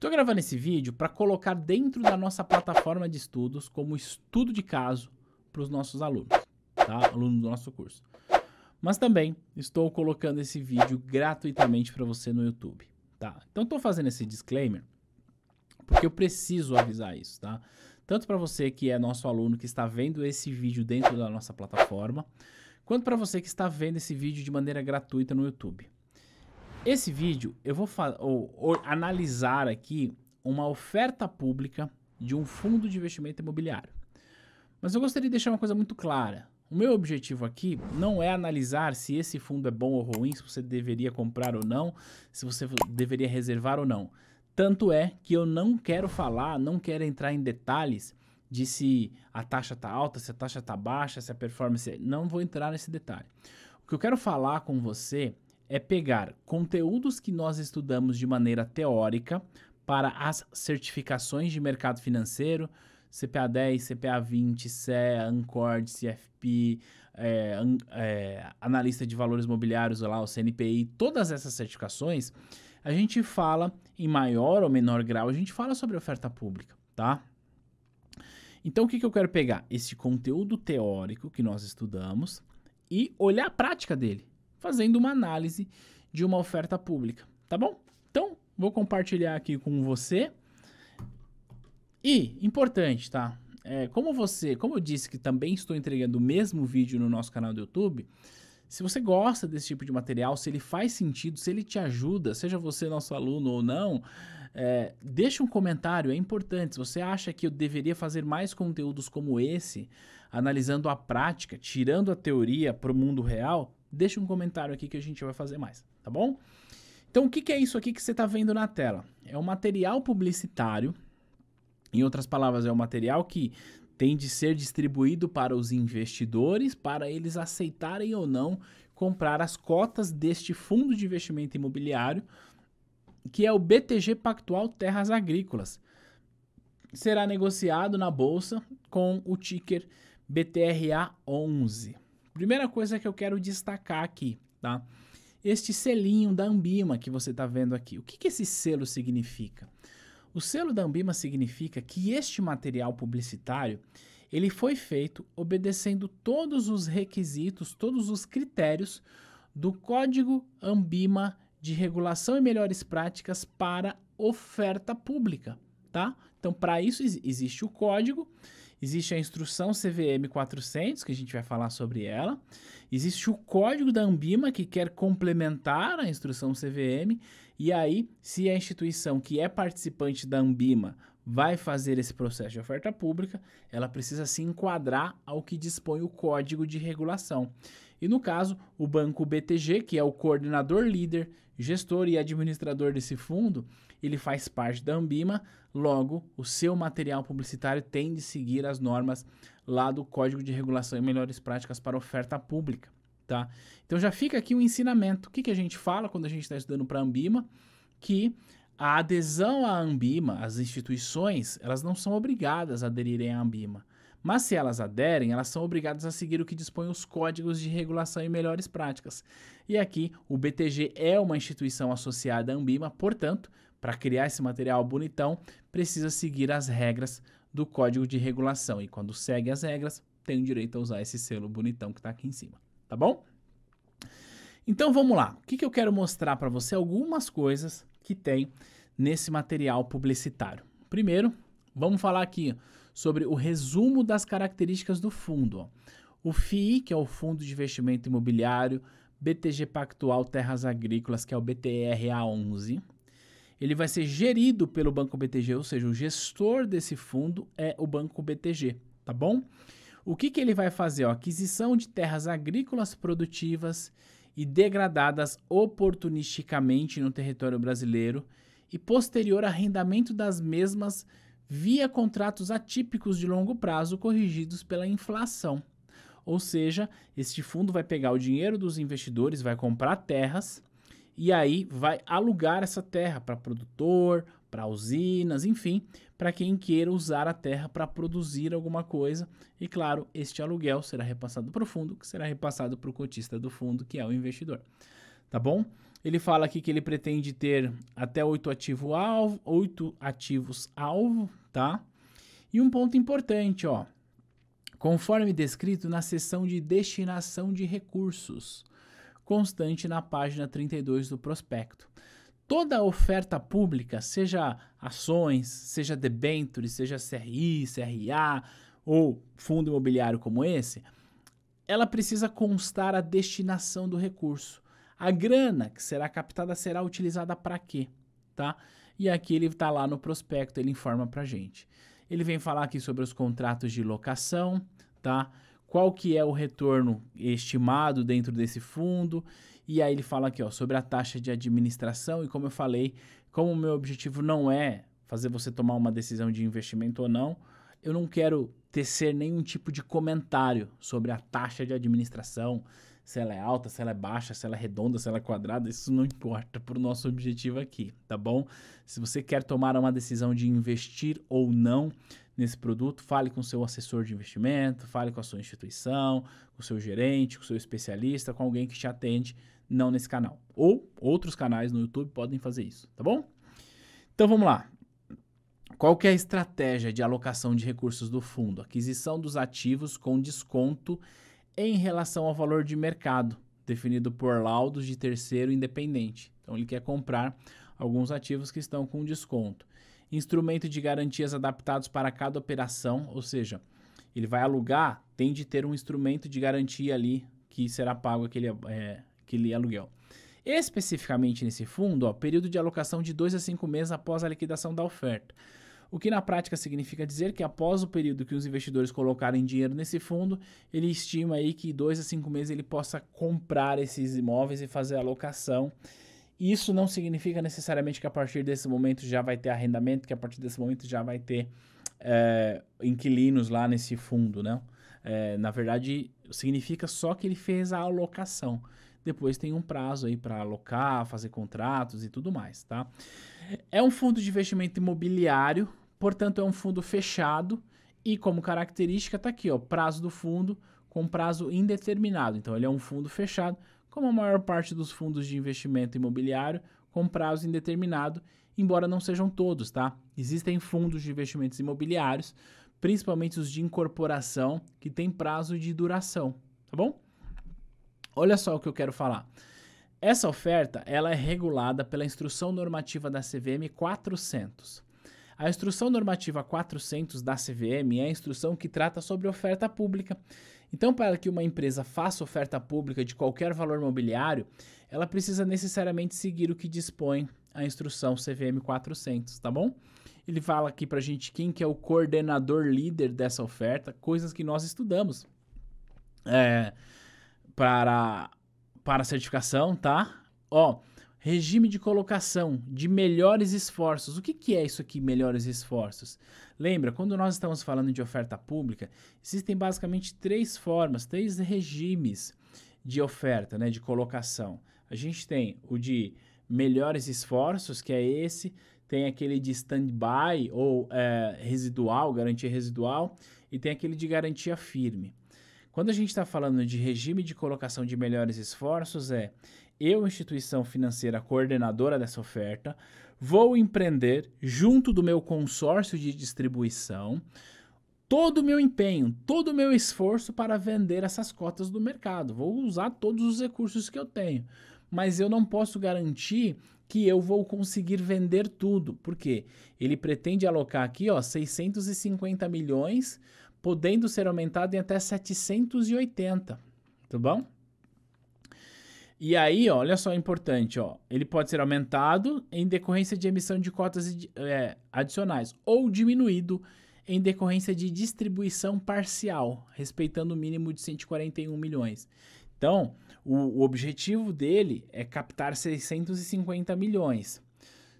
Estou gravando esse vídeo para colocar dentro da nossa plataforma de estudos como estudo de caso para os nossos alunos, tá? Alunos do nosso curso. Mas também estou colocando esse vídeo gratuitamente para você no YouTube, tá? Então estou fazendo esse disclaimer porque eu preciso avisar isso, tá? Tanto para você que é nosso aluno que está vendo esse vídeo dentro da nossa plataforma, quanto para você que está vendo esse vídeo de maneira gratuita no YouTube. Esse vídeo eu vou analisar aqui uma oferta pública de um fundo de investimento imobiliário. Mas eu gostaria de deixar uma coisa muito clara. O meu objetivo aqui não é analisar se esse fundo é bom ou ruim, se você deveria comprar ou não, se você deveria reservar ou não. Tanto é que eu não quero falar, não quero entrar em detalhes de se a taxa está alta, se a taxa está baixa, se a performance... Não vou entrar nesse detalhe. O que eu quero falar com você é pegar conteúdos que nós estudamos de maneira teórica para as certificações de mercado financeiro, CPA 10, CPA 20, CEA, Ancord, CFP, analista de valores imobiliários, lá, o CNPI, todas essas certificações, a gente fala em maior ou menor grau, a gente fala sobre oferta pública, tá? Então o que eu quero pegar? Esse conteúdo teórico que nós estudamos e olhar a prática dele, fazendo uma análise de uma oferta pública, tá bom? Então, vou compartilhar aqui com você. E, importante, tá? Como eu disse que também estou entregando o mesmo vídeo no nosso canal do YouTube, se você gosta desse tipo de material, se ele faz sentido, se ele te ajuda, seja você nosso aluno ou não, deixa um comentário, é importante. Se você acha que eu deveria fazer mais conteúdos como esse, analisando a prática, tirando a teoria para o mundo real, deixa um comentário aqui que a gente vai fazer mais, tá bom? Então, o que é isso aqui que você está vendo na tela? É um material publicitário. Em outras palavras, é um material que tem de ser distribuído para os investidores, para eles aceitarem ou não comprar as cotas deste fundo de investimento imobiliário, que é o BTG Pactual Terras Agrícolas. Será negociado na bolsa com o ticker BTRA11. Primeira coisa que eu quero destacar aqui, tá? Este selinho da Anbima que você está vendo aqui. O que esse selo significa? O selo da Anbima significa que este material publicitário, ele foi feito obedecendo todos os requisitos, todos os critérios do Código Anbima de Regulação e Melhores Práticas para Oferta Pública, tá? Então, para isso existe o código, existe a instrução CVM 400, que a gente vai falar sobre ela, existe o código da Anbima, que quer complementar a instrução CVM, e aí, se a instituição que é participante da Anbima vai fazer esse processo de oferta pública, ela precisa se enquadrar ao que dispõe o código de regulação. E no caso, o Banco BTG, que é o coordenador líder, gestor e administrador desse fundo, ele faz parte da Anbima, logo o seu material publicitário tem de seguir as normas lá do Código de Regulação e Melhores Práticas para Oferta Pública, tá? Então já fica aqui um ensinamento. O que a gente fala quando a gente está estudando para a Anbima? Que a adesão à Anbima, as instituições, elas não são obrigadas a aderirem à Anbima. Mas se elas aderem, elas são obrigadas a seguir o que dispõe os códigos de regulação e melhores práticas. E aqui, o BTG é uma instituição associada à Anbima, portanto, para criar esse material bonitão, precisa seguir as regras do código de regulação. E quando segue as regras, tem o direito a usar esse selo bonitão que está aqui em cima, tá bom? Então vamos lá. O que eu quero mostrar para você? Algumas coisas que tem nesse material publicitário. Primeiro, vamos falar aqui sobre o resumo das características do fundo. Ó. O FII, que é o Fundo de Investimento Imobiliário, BTG Pactual Terras Agrícolas, que é o BTRA11, ele vai ser gerido pelo Banco BTG, ou seja, o gestor desse fundo é o Banco BTG, tá bom? O que ele vai fazer? Ó, aquisição de terras agrícolas produtivas e degradadas oportunisticamente no território brasileiro e posterior arrendamento das mesmas via contratos atípicos de longo prazo corrigidos pela inflação. Ou seja, este fundo vai pegar o dinheiro dos investidores, vai comprar terras e aí vai alugar essa terra para produtor, para usinas, enfim, para quem queira usar a terra para produzir alguma coisa. E claro, este aluguel será repassado para o fundo, que será repassado para o cotista do fundo, que é o investidor. Tá bom? Ele fala aqui que ele pretende ter até 8 ativos alvo, tá? E um ponto importante, ó, conforme descrito na seção de destinação de recursos, constante na página 32 do prospecto. Toda oferta pública, seja ações, seja debêntures, seja CRI, CRA ou fundo imobiliário como esse, ela precisa constar a destinação do recurso. A grana que será captada será utilizada para quê? Tá? E aqui ele está lá no prospecto, ele informa para a gente. Ele vem falar aqui sobre os contratos de locação, tá? Qual que é o retorno estimado dentro desse fundo. E aí ele fala aqui, ó, sobre a taxa de administração. E como eu falei, como o meu objetivo não é fazer você tomar uma decisão de investimento ou não, eu não quero tecer nenhum tipo de comentário sobre a taxa de administração, se ela é alta, se ela é baixa, se ela é redonda, se ela é quadrada, isso não importa para o nosso objetivo aqui, tá bom? Se você quer tomar uma decisão de investir ou não nesse produto, fale com o seu assessor de investimento, fale com a sua instituição, com o seu gerente, com o seu especialista, com alguém que te atende, não nesse canal. Ou outros canais no YouTube podem fazer isso, tá bom? Então vamos lá. Qual que é a estratégia de alocação de recursos do fundo? Aquisição dos ativos com desconto em relação ao valor de mercado, definido por laudos de terceiro independente. Então, ele quer comprar alguns ativos que estão com desconto. Instrumento de garantias adaptados para cada operação, ou seja, ele vai alugar, tem de ter um instrumento de garantia ali que será pago aquele aluguel. Especificamente nesse fundo, ó, período de alocação de 2 a 5 meses após a liquidação da oferta. O que na prática significa dizer que após o período que os investidores colocarem dinheiro nesse fundo, ele estima aí que 2 a 5 meses ele possa comprar esses imóveis e fazer a alocação. Isso não significa necessariamente que a partir desse momento já vai ter arrendamento, que a partir desse momento já vai ter inquilinos lá nesse fundo, né? Na verdade, significa só que ele fez a alocação. Depois tem um prazo aí para alocar, fazer contratos e tudo mais, tá? É um fundo de investimento imobiliário, portanto é um fundo fechado e como característica tá aqui, ó, prazo do fundo com prazo indeterminado. Então ele é um fundo fechado, como a maior parte dos fundos de investimento imobiliário, com prazo indeterminado, embora não sejam todos, tá? Existem fundos de investimentos imobiliários, principalmente os de incorporação, que tem prazo de duração, tá bom? Olha só o que eu quero falar. Essa oferta, ela é regulada pela Instrução Normativa da CVM 400. A Instrução Normativa 400 da CVM é a instrução que trata sobre oferta pública. Então, para que uma empresa faça oferta pública de qualquer valor mobiliário, ela precisa necessariamente seguir o que dispõe a Instrução CVM 400, tá bom? Ele fala aqui pra gente quem que é o coordenador líder dessa oferta, coisas que nós estudamos para a certificação, tá? Ó, regime de colocação de melhores esforços. O que é isso aqui, melhores esforços? Lembra, quando nós estamos falando de oferta pública, existem basicamente 3 formas, 3 regimes de oferta, né, de colocação. A gente tem o de melhores esforços, que é esse, tem aquele de stand-by ou residual, garantia residual, e tem aquele de garantia firme. Quando a gente está falando de regime de colocação de melhores esforços, eu, instituição financeira coordenadora dessa oferta, vou empreender, junto do meu consórcio de distribuição, todo o meu empenho, todo o meu esforço para vender essas cotas do mercado. Vou usar todos os recursos que eu tenho, mas eu não posso garantir que eu vou conseguir vender tudo, porque ele pretende alocar aqui, ó, 650 milhões, podendo ser aumentado em até 780, tá bom? E aí, ó, olha só, importante, ó, ele pode ser aumentado em decorrência de emissão de cotas adicionais ou diminuído em decorrência de distribuição parcial, respeitando o mínimo de 141 milhões. Então, o objetivo dele é captar 650 milhões.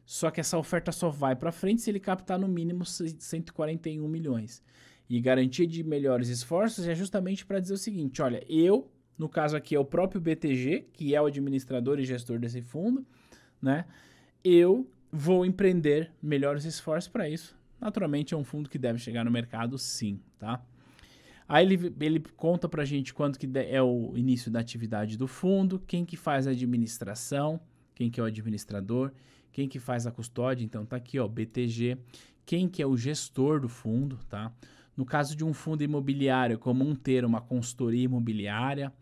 Só que essa oferta só vai para frente se ele captar no mínimo 141 milhões. E garantia de melhores esforços é justamente para dizer o seguinte, olha, no caso aqui é o próprio BTG, que é o administrador e gestor desse fundo, né? Eu vou empreender melhores esforços para isso. Naturalmente é um fundo que deve chegar no mercado sim, tá? Aí ele conta pra gente quanto que é o início da atividade do fundo, quem que faz a administração, quem que é o administrador, quem que faz a custódia, então tá aqui, ó, BTG, quem que é o gestor do fundo, tá? No caso de um fundo imobiliário, é comum ter uma consultoria imobiliária,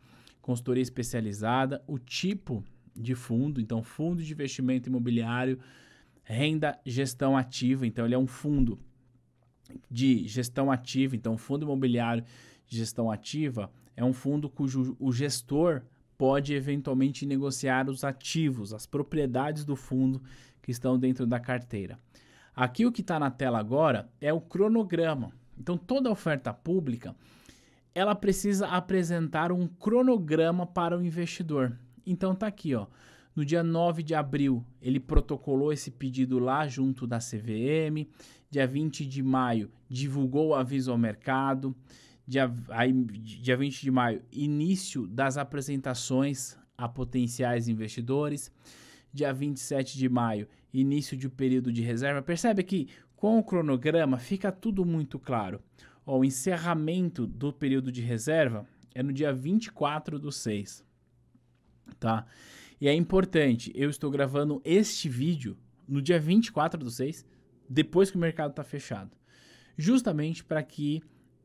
consultoria especializada, o tipo de fundo, então fundo de investimento imobiliário, renda gestão ativa, então ele é um fundo de gestão ativa, então fundo imobiliário de gestão ativa é um fundo cujo o gestor pode eventualmente negociar os ativos, as propriedades do fundo que estão dentro da carteira. Aqui o que está na tela agora é o cronograma. Então toda oferta pública ela precisa apresentar um cronograma para o investidor. Então tá aqui, ó. No dia 9 de abril, ele protocolou esse pedido lá junto da CVM. Dia 20 de maio, divulgou o aviso ao mercado. Dia 20 de maio, início das apresentações a potenciais investidores. Dia 27 de maio, início de período de reserva. Percebe que com o cronograma fica tudo muito claro. Ó, o encerramento do período de reserva é no dia 24/6, tá? E é importante, eu estou gravando este vídeo no dia 24/6, depois que o mercado está fechado. Justamente para que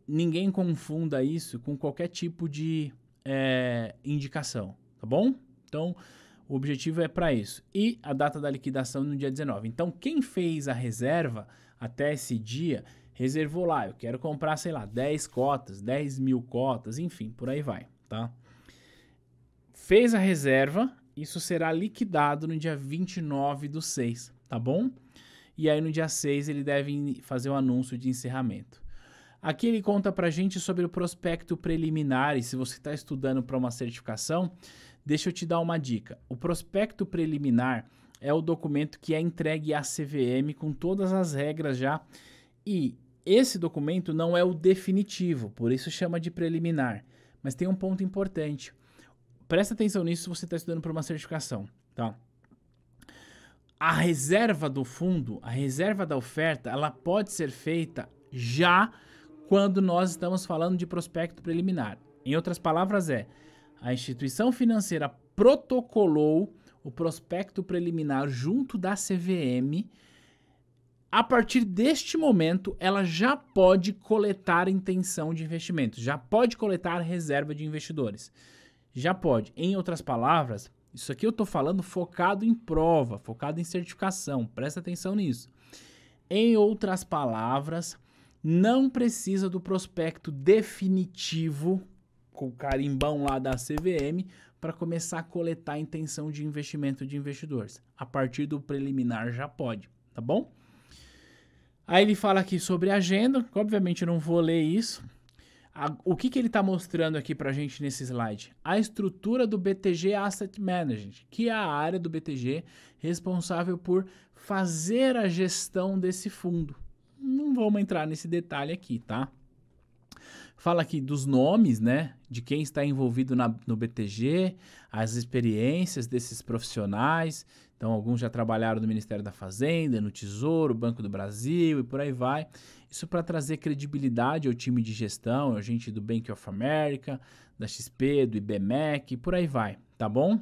ninguém confunda isso com qualquer tipo de indicação, tá bom? Então, o objetivo é para isso. E a data da liquidação no dia 19. Então, quem fez a reserva até esse dia, reservou lá. Eu quero comprar, sei lá, 10 cotas, 10 mil cotas, enfim, por aí vai, tá? Fez a reserva, isso será liquidado no dia 29/6, tá bom? E aí no dia 6 ele deve fazer o anúncio de encerramento. Aqui ele conta pra gente sobre o prospecto preliminar, e se você está estudando para uma certificação, deixa eu te dar uma dica. O prospecto preliminar é o documento que é entregue à CVM com todas as regras já, e esse documento não é o definitivo, por isso chama de preliminar. Mas tem um ponto importante. Presta atenção nisso se você está estudando para uma certificação, tá? A reserva do fundo, a reserva da oferta, ela pode ser feita já quando nós estamos falando de prospecto preliminar. Em outras palavras, a instituição financeira protocolou o prospecto preliminar junto da CVM. A partir deste momento, ela já pode coletar intenção de investimento, já pode coletar reserva de investidores. Já pode. Em outras palavras, isso aqui eu estou falando focado em prova, focado em certificação. Presta atenção nisso. Em outras palavras, não precisa do prospecto definitivo, com o carimbão lá da CVM, para começar a coletar a intenção de investimento de investidores. A partir do preliminar já pode, tá bom? Aí ele fala aqui sobre a agenda, que obviamente eu não vou ler isso. O que ele está mostrando aqui para a gente nesse slide? A estrutura do BTG Asset Management, que é a área do BTG responsável por fazer a gestão desse fundo. Não vamos entrar nesse detalhe aqui, tá? Fala aqui dos nomes, né? De quem está envolvido no BTG, as experiências desses profissionais. Então, alguns já trabalharam no Ministério da Fazenda, no Tesouro, Banco do Brasil e por aí vai. Isso para trazer credibilidade ao time de gestão, a gente do Bank of America, da XP, do IBMEC, por aí vai, tá bom?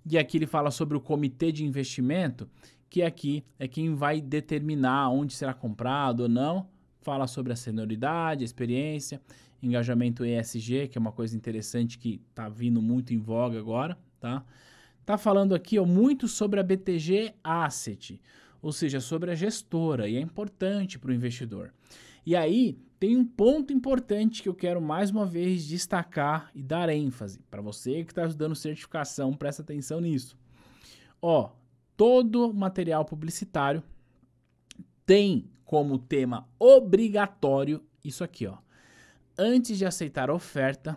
E aqui ele fala sobre o comitê de investimento, que aqui é quem vai determinar onde será comprado ou não. Fala sobre a senioridade, a experiência, engajamento ESG, que é uma coisa interessante que está vindo muito em voga agora, tá? Tá falando aqui muito sobre a BTG Asset, ou seja, sobre a gestora, e é importante para o investidor. E aí tem um ponto importante que eu quero mais uma vez destacar e dar ênfase. Para você que está estudando certificação, presta atenção nisso. Ó, todo material publicitário tem como tema obrigatório isso aqui, ó. Antes de aceitar a oferta,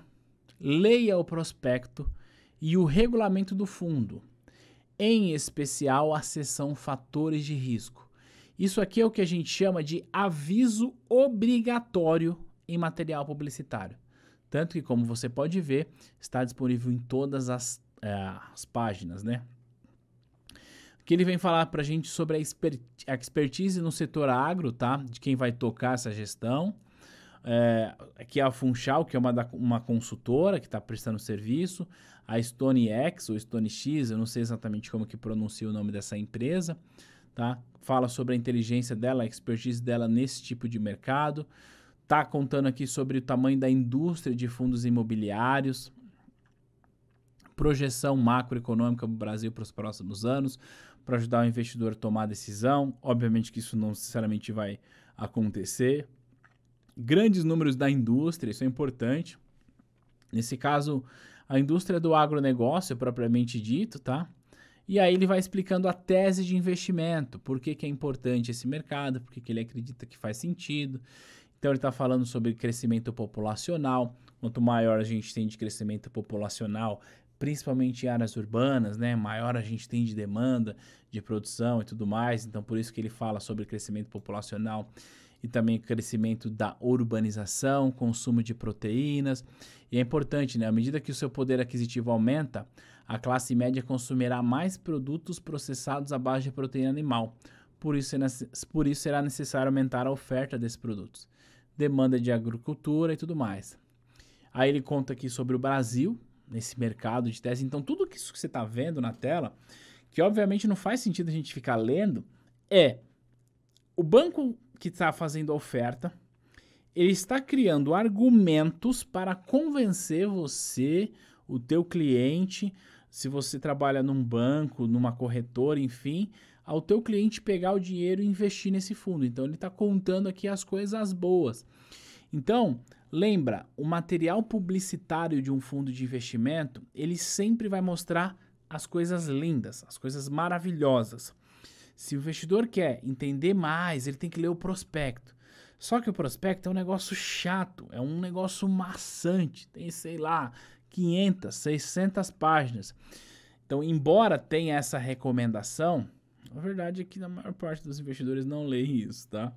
leia o prospecto e o regulamento do fundo, em especial a seção fatores de risco. Isso aqui é o que a gente chama de aviso obrigatório em material publicitário. Tanto que, como você pode ver, está disponível em todas as páginas, né? Aqui ele vem falar para a gente sobre a expertise no setor agro, tá? De quem vai tocar essa gestão. Aqui é a Funchal, que é uma consultora que está prestando serviço, a StoneX ou StoneX, eu não sei exatamente como que pronuncia o nome dessa empresa, tá? Fala sobre a inteligência dela, a expertise dela nesse tipo de mercado. Tá contando aqui sobre o tamanho da indústria de fundos imobiliários, projeção macroeconômica do Brasil para os próximos anos, para ajudar o investidor a tomar a decisão. Obviamente que isso não necessariamente vai acontecer. Grandes números da indústria, isso é importante. Nesse caso, a indústria do agronegócio, propriamente dito, tá? E aí ele vai explicando a tese de investimento, por que que é importante esse mercado, por que que ele acredita que faz sentido. Então ele está falando sobre crescimento populacional. Quanto maior a gente tem de crescimento populacional, principalmente em áreas urbanas, né, maior a gente tem de demanda, de produção e tudo mais. Então por isso que ele fala sobre crescimento populacional e também crescimento da urbanização, consumo de proteínas. E é importante, né, à medida que o seu poder aquisitivo aumenta, a classe média consumirá mais produtos processados à base de proteína animal. Por isso será necessário aumentar a oferta desses produtos. Demanda de agricultura e tudo mais. Aí ele conta aqui sobre o Brasil, nesse mercado de tese. Então, tudo isso que você está vendo na tela, que obviamente não faz sentido a gente ficar lendo, é o banco que está fazendo a oferta, ele está criando argumentos para convencer você, o teu cliente, se você trabalha num banco, numa corretora, enfim, ao teu cliente pegar o dinheiro e investir nesse fundo. Então, ele está contando aqui as coisas boas. Então, lembra, o material publicitário de um fundo de investimento, ele sempre vai mostrar as coisas lindas, as coisas maravilhosas. Se o investidor quer entender mais, ele tem que ler o prospecto. Só que o prospecto é um negócio chato, é um negócio maçante, tem, sei lá, 500, 600 páginas. Então, embora tenha essa recomendação, a verdade é que a maior parte dos investidores não lê isso, tá?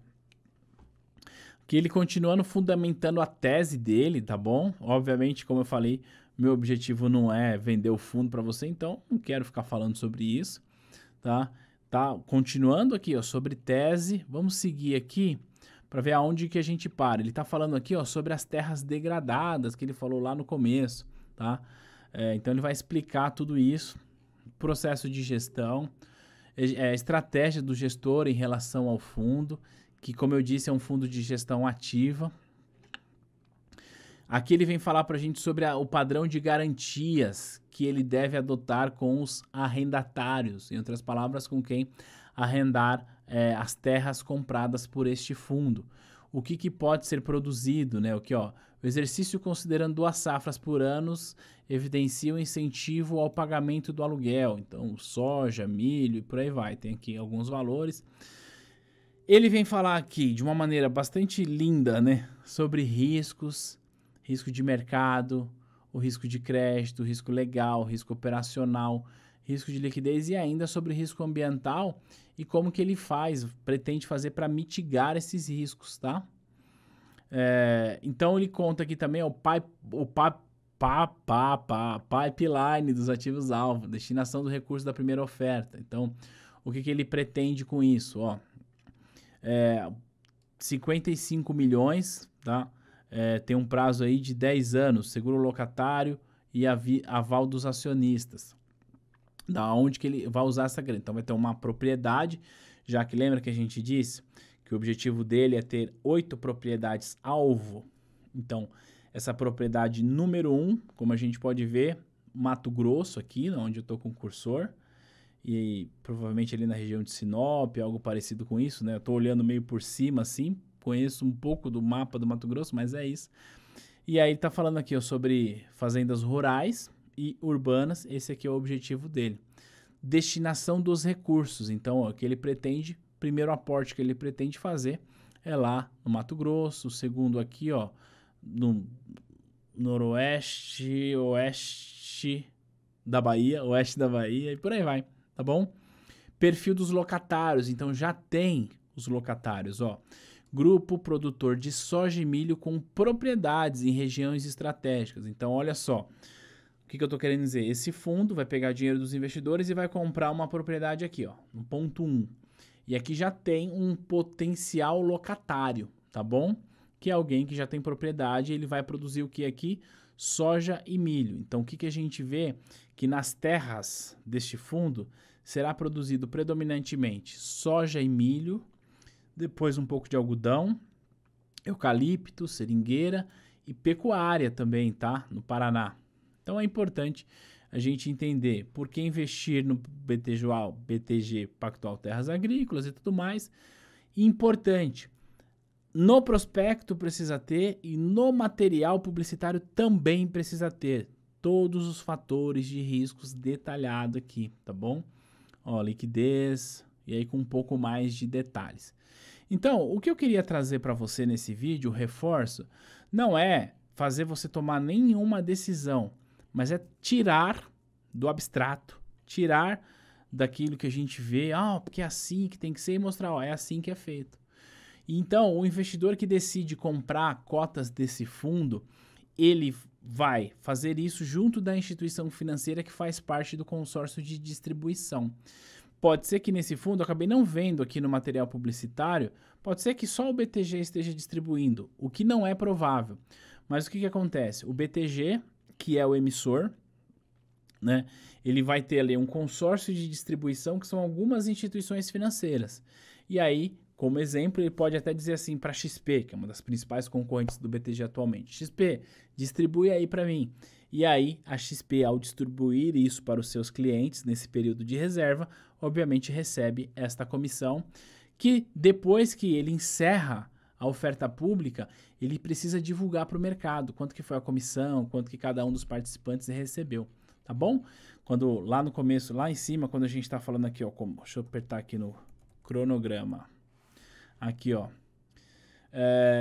Que ele continuando fundamentando a tese dele, tá bom? Obviamente, como eu falei, meu objetivo não é vender o fundo para você, então não quero ficar falando sobre isso, tá? Tá, continuando aqui, ó, sobre tese, vamos seguir aqui para ver aonde que a gente para. Ele tá falando aqui, ó, sobre as terras degradadas, que ele falou lá no começo, tá? Então ele vai explicar tudo isso, processo de gestão, estratégia do gestor em relação ao fundo, que, como eu disse, é um fundo de gestão ativa. Aqui ele vem falar para a gente sobre o padrão de garantias que ele deve adotar com os arrendatários, em outras palavras, com quem arrendar as terras compradas por este fundo. O que pode ser produzido, né? O exercício considerando 2 safras por ano evidencia o incentivo ao pagamento do aluguel. Então, soja, milho e por aí vai. Tem aqui alguns valores. Ele vem falar aqui de uma maneira bastante linda, né? Sobre riscos, risco de mercado, o risco de crédito, o risco legal, o risco operacional, risco de liquidez e ainda sobre risco ambiental e como que ele pretende fazer para mitigar esses riscos, tá? Então ele conta aqui também o pipeline dos ativos-alvo, destinação do recurso da primeira oferta. Então, o que ele pretende com isso? 55 milhões, tá? Tem um prazo aí de 10 anos, seguro locatário e aval dos acionistas. Da onde que ele vai usar essa grana? Então vai ter uma propriedade, já que lembra que a gente disse que o objetivo dele é ter 8 propriedades alvo. Então, essa propriedade número 1, como a gente pode ver, Mato Grosso aqui, onde eu estou com o cursor, e provavelmente ali na região de Sinop, algo parecido com isso, né? Eu estou olhando meio por cima assim, conheço um pouco do mapa do Mato Grosso, mas é isso. E aí ele está falando aqui sobre fazendas rurais e urbanas, esse aqui é o objetivo dele. Destinação dos recursos, então o que ele pretende, primeiro aporte que ele pretende fazer é lá no Mato Grosso, o segundo aqui, no noroeste, oeste da Bahia e por aí vai, tá bom? Perfil dos locatários, então já tem os locatários, Grupo produtor de soja e milho com propriedades em regiões estratégicas. Então, olha só, o que eu estou querendo dizer? Esse fundo vai pegar dinheiro dos investidores e vai comprar uma propriedade aqui, no ponto 1. E aqui já tem um potencial locatário, tá bom? que é alguém que já tem propriedade, ele vai produzir o que aqui? Soja e milho. Então, o que a gente vê? Que nas terras deste fundo será produzido predominantemente soja e milho, depois um pouco de algodão, eucalipto, seringueira e pecuária também, tá? No Paraná. Então, é importante a gente entender por que investir no BTG Pactual Terras Agrícolas e tudo mais. E importante, no prospecto precisa ter e no material publicitário também precisa ter todos os fatores de riscos detalhados aqui, tá bom? Ó, liquidez e aí com um pouco mais de detalhes. Então, o que eu queria trazer para você nesse vídeo, reforço, não é fazer você tomar nenhuma decisão, mas é tirar do abstrato, tirar daquilo que a gente vê, porque é assim que tem que ser e mostrar, é assim que é feito. Então, o investidor que decide comprar cotas desse fundo, ele vai fazer isso junto da instituição financeira que faz parte do consórcio de distribuição. Pode ser que nesse fundo, eu acabei não vendo aqui no material publicitário, pode ser que só o BTG esteja distribuindo, o que não é provável. Mas o que acontece? O BTG, que é o emissor, né, ele vai ter ali um consórcio de distribuição que são algumas instituições financeiras. E aí, como exemplo, ele pode até dizer assim para a XP, que é uma das principais concorrentes do BTG atualmente. XP, distribui aí para mim. E aí, a XP, ao distribuir isso para os seus clientes nesse período de reserva, obviamente recebe esta comissão, que depois que ele encerra a oferta pública, ele precisa divulgar para o mercado quanto que foi a comissão, quanto que cada um dos participantes recebeu, tá bom? Quando lá no começo, lá em cima, quando a gente está falando aqui, ó, deixa eu apertar aqui no cronograma. Aqui, ó.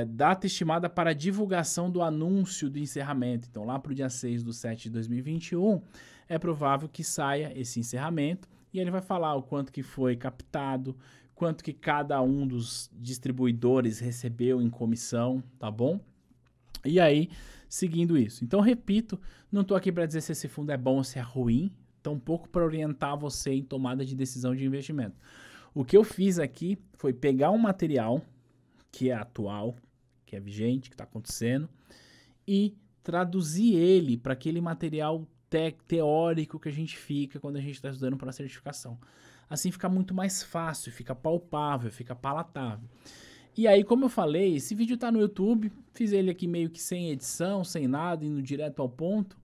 Data estimada para divulgação do anúncio do encerramento. Então, lá para o dia 6/7 de 2021, é provável que saia esse encerramento e ele vai falar o quanto que foi captado, quanto que cada um dos distribuidores recebeu em comissão, tá bom? E aí, seguindo isso. Então, repito, não estou aqui para dizer se esse fundo é bom ou se é ruim, tampouco para orientar você em tomada de decisão de investimento. O que eu fiz aqui foi pegar um material que é atual, que é vigente, que está acontecendo, e traduzir ele para aquele material teórico que a gente fica quando a gente está estudando para a certificação. Assim fica muito mais fácil, fica palpável, fica palatável. E aí, como eu falei, esse vídeo está no YouTube, fiz ele aqui meio que sem edição, sem nada, indo direto ao ponto.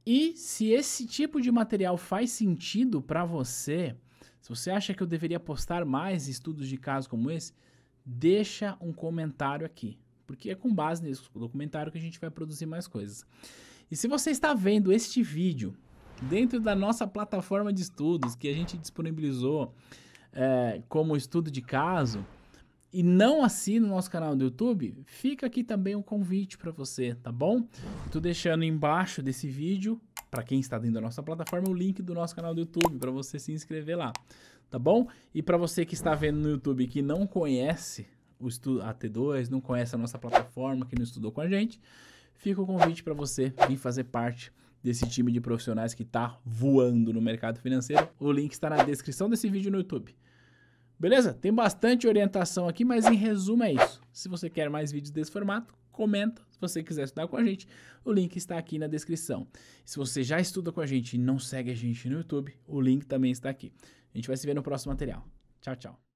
E se esse tipo de material faz sentido para você, se você acha que eu deveria postar mais estudos de casos como esse, deixa um comentário aqui, porque é com base nesse documentário que a gente vai produzir mais coisas. E se você está vendo este vídeo dentro da nossa plataforma de estudos que a gente disponibilizou como estudo de caso e não assina o nosso canal do YouTube, fica aqui também um convite para você, tá bom? Estou deixando embaixo desse vídeo, para quem está dentro da nossa plataforma, o link do nosso canal do YouTube para você se inscrever lá. Tá bom? E para você que está vendo no YouTube que não conhece o estudo AT2, não conhece a nossa plataforma, que não estudou com a gente, fica o convite para você vir fazer parte desse time de profissionais que está voando no mercado financeiro. O link está na descrição desse vídeo no YouTube. Beleza? Tem bastante orientação aqui, mas em resumo é isso. Se você quer mais vídeos desse formato, comenta. Se você quiser estudar com a gente, o link está aqui na descrição. Se você já estuda com a gente e não segue a gente no YouTube, o link também está aqui. A gente vai se ver no próximo material. Tchau, tchau.